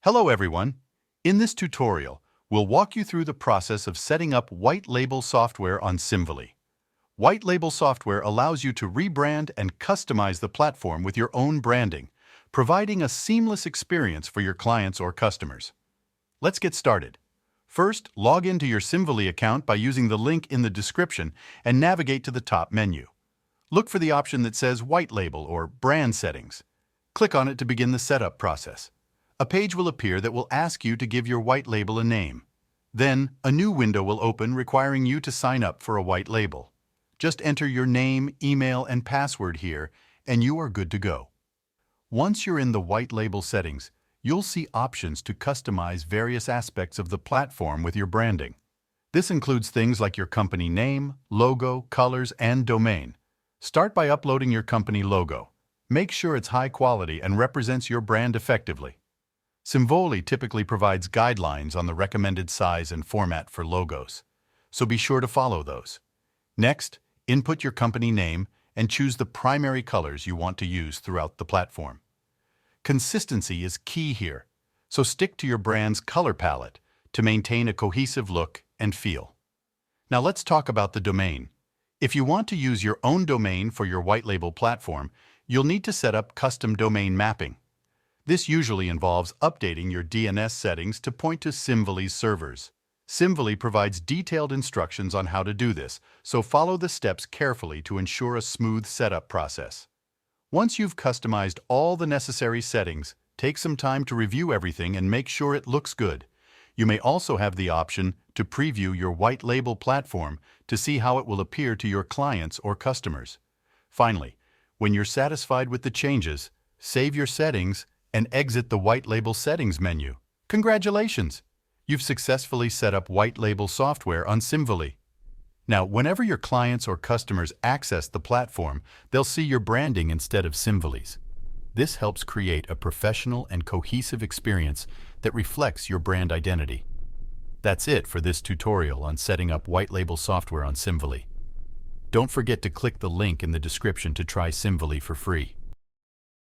Hello everyone! In this tutorial, we'll walk you through the process of setting up white label software on Simvoly. White label software allows you to rebrand and customize the platform with your own branding, providing a seamless experience for your clients or customers. Let's get started. First, log into your Simvoly account by using the link in the description and navigate to the top menu. Look for the option that says White Label or Brand Settings. Click on it to begin the setup process. A page will appear that will ask you to give your white label a name. Then, a new window will open requiring you to sign up for a white label. Just enter your name, email, and password here, and you are good to go. Once you're in the white label settings, you'll see options to customize various aspects of the platform with your branding. This includes things like your company name, logo, colors, and domain. Start by uploading your company logo. Make sure it's high quality and represents your brand effectively. Simvoly typically provides guidelines on the recommended size and format for logos, so be sure to follow those. Next, input your company name and choose the primary colors you want to use throughout the platform. Consistency is key here, so stick to your brand's color palette to maintain a cohesive look and feel. Now let's talk about the domain. If you want to use your own domain for your white label platform, you'll need to set up custom domain mapping. This usually involves updating your DNS settings to point to Simvoly's servers. Simvoly provides detailed instructions on how to do this, so follow the steps carefully to ensure a smooth setup process. Once you've customized all the necessary settings, take some time to review everything and make sure it looks good. You may also have the option to preview your white label platform to see how it will appear to your clients or customers. Finally, when you're satisfied with the changes, save your settings and exit the White Label Settings menu. Congratulations! You've successfully set up white label software on Simvoly. Now, whenever your clients or customers access the platform, they'll see your branding instead of Simvoly's. This helps create a professional and cohesive experience that reflects your brand identity. That's it for this tutorial on setting up white label software on Simvoly. Don't forget to click the link in the description to try Simvoly for free.